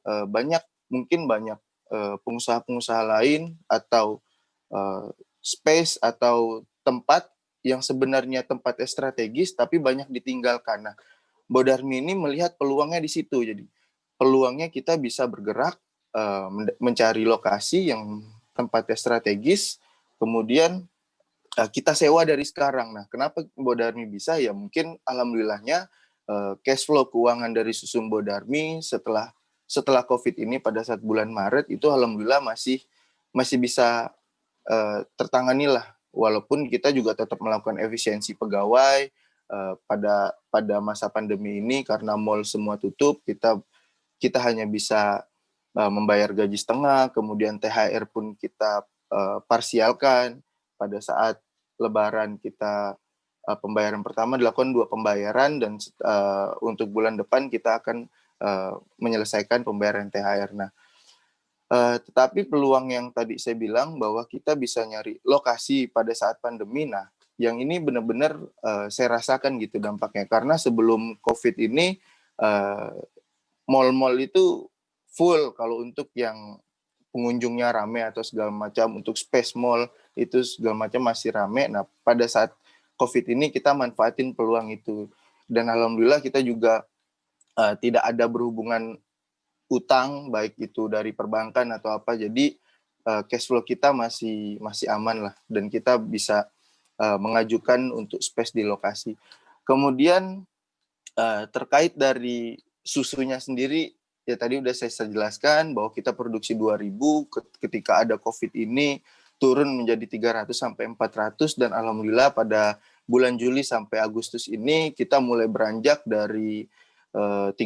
banyak pengusaha-pengusaha lain atau space atau tempat yang sebenarnya tempatnya strategis tapi banyak ditinggalkan. Nah, Bodarmi ini melihat peluangnya di situ. Jadi peluangnya kita bisa bergerak mencari lokasi yang tempatnya strategis, kemudian kita sewa dari sekarang. Nah, kenapa Bodarmi bisa? Ya mungkin alhamdulillahnya cash flow keuangan dari Susum Bodarmi setelah COVID ini pada saat bulan Maret itu alhamdulillah masih bisa tertangani lah. Walaupun kita juga tetap melakukan efisiensi pegawai pada masa pandemi ini karena mall semua tutup, kita hanya bisa membayar gaji setengah, kemudian THR pun kita parsialkan. Pada saat Lebaran kita pembayaran pertama dilakukan 2 pembayaran dan untuk bulan depan kita akan menyelesaikan pembayaran THR. Nah, tetapi peluang yang tadi saya bilang bahwa kita bisa nyari lokasi pada saat pandemi, nah yang ini benar-benar saya rasakan gitu dampaknya. Karena sebelum COVID ini mall-mall itu full kalau untuk yang pengunjungnya rame atau segala macam, untuk space mall itu segala macam masih rame. Nah, pada saat COVID ini kita manfaatin peluang itu. Dan alhamdulillah kita juga tidak ada berhubungan utang, baik itu dari perbankan atau apa. Jadi cash flow kita masih aman lah. Dan kita bisa mengajukan untuk space di lokasi. Kemudian terkait dari susunya sendiri, ya tadi udah saya jelaskan bahwa kita produksi 2.000, ketika ada COVID ini turun menjadi 300 sampai 400 dan alhamdulillah pada bulan Juli sampai Agustus ini kita mulai beranjak dari 300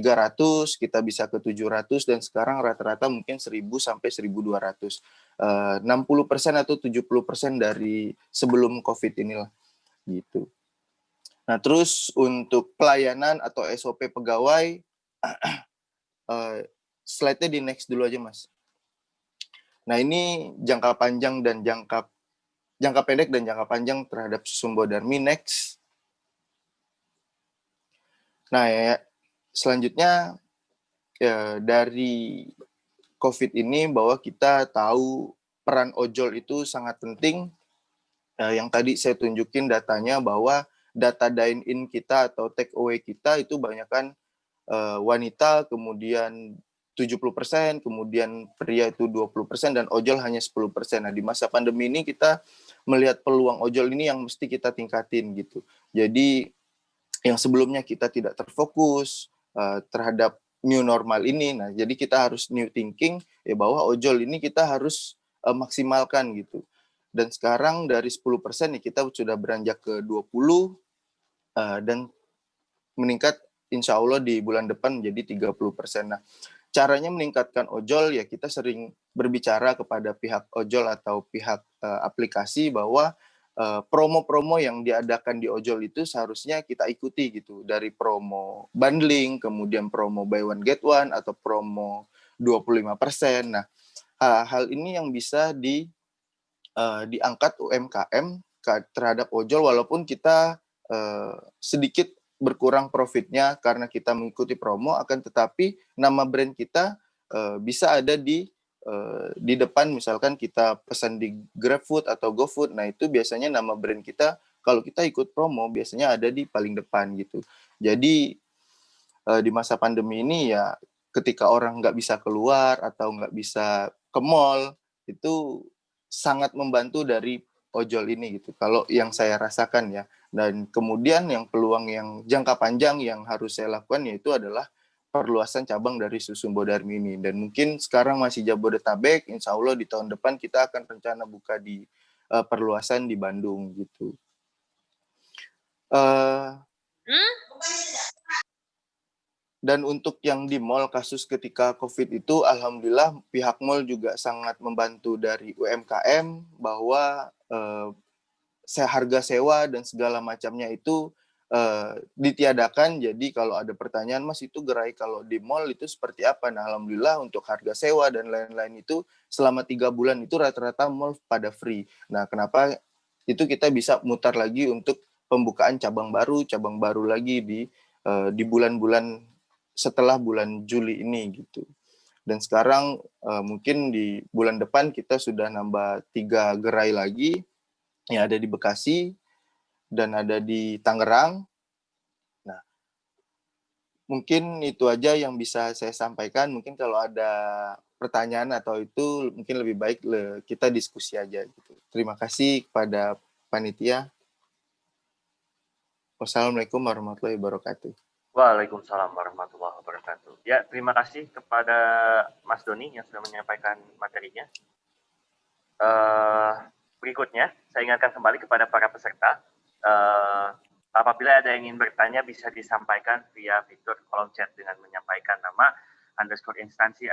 kita bisa ke 700 dan sekarang rata-rata mungkin 1.000 sampai 1.200. 60% atau 70% dari sebelum COVID inilah gitu. Nah, terus untuk pelayanan atau SOP pegawai, slide-nya di next dulu aja, Mas. Nah, ini jangka panjang dan jangka pendek dan jangka panjang terhadap Susum Bodarmi. Next. Nah, ya, selanjutnya dari COVID ini bahwa kita tahu peran ojol itu sangat penting. Yang tadi saya tunjukin datanya bahwa data dine-in kita atau take away kita itu banyakkan wanita, kemudian 70%, kemudian pria itu 20%, dan ojol hanya 10%. Nah, di masa pandemi ini kita melihat peluang ojol ini yang mesti kita tingkatin gitu. Jadi, yang sebelumnya kita tidak terfokus terhadap new normal ini, nah jadi kita harus new thinking, ya bahwa ojol ini kita harus maksimalkan gitu. Dan sekarang dari 10% ya kita sudah beranjak ke 20, dan meningkat insya Allah di bulan depan menjadi 30%. Nah, caranya meningkatkan ojol ya kita sering berbicara kepada pihak ojol atau pihak aplikasi bahwa promo-promo yang diadakan di ojol itu seharusnya kita ikuti gitu. Dari promo bundling, kemudian promo buy one get one, atau promo 25%. Nah, hal ini yang bisa diangkat UMKM terhadap ojol walaupun kita sedikit berkurang profitnya karena kita mengikuti promo, akan tetapi nama brand kita bisa ada di depan. Misalkan kita pesan di GrabFood atau GoFood, nah itu biasanya nama brand kita kalau kita ikut promo biasanya ada di paling depan gitu. Jadi di masa pandemi ini ya ketika orang nggak bisa keluar atau nggak bisa ke mall, itu sangat membantu dari ojol ini gitu. Kalau yang saya rasakan ya. Dan kemudian yang peluang yang jangka panjang yang harus saya lakukan yaitu adalah perluasan cabang dari Susum Bodarmi ini. Dan mungkin sekarang masih Jabodetabek, insya Allah di tahun depan kita akan rencana buka di perluasan di Bandung gitu. Dan untuk yang di mall kasus ketika COVID itu, alhamdulillah pihak mall juga sangat membantu dari UMKM bahwa harga sewa dan segala macamnya itu ditiadakan. Jadi kalau ada pertanyaan, Mas itu gerai kalau di mall itu seperti apa? Nah, alhamdulillah untuk harga sewa dan lain-lain itu selama 3 bulan itu rata-rata mall pada free. Nah, kenapa itu kita bisa mutar lagi untuk pembukaan cabang baru lagi di bulan-bulan setelah bulan Juli ini gitu. Dan sekarang mungkin di bulan depan kita sudah nambah 3 gerai lagi yang ada di Bekasi dan ada di Tangerang. Nah, mungkin itu aja yang bisa saya sampaikan. Mungkin kalau ada pertanyaan atau itu mungkin lebih baik kita diskusi aja gitu. Terima kasih kepada panitia. Wassalamualaikum warahmatullahi wabarakatuh. Waalaikumsalam warahmatullahi wabarakatuh. Ya, terima kasih kepada Mas Doni yang sudah menyampaikan materinya. Berikutnya, saya ingatkan kembali kepada para peserta. Apabila ada yang ingin bertanya, bisa disampaikan via fitur kolom chat dengan menyampaikan nama, _instansi,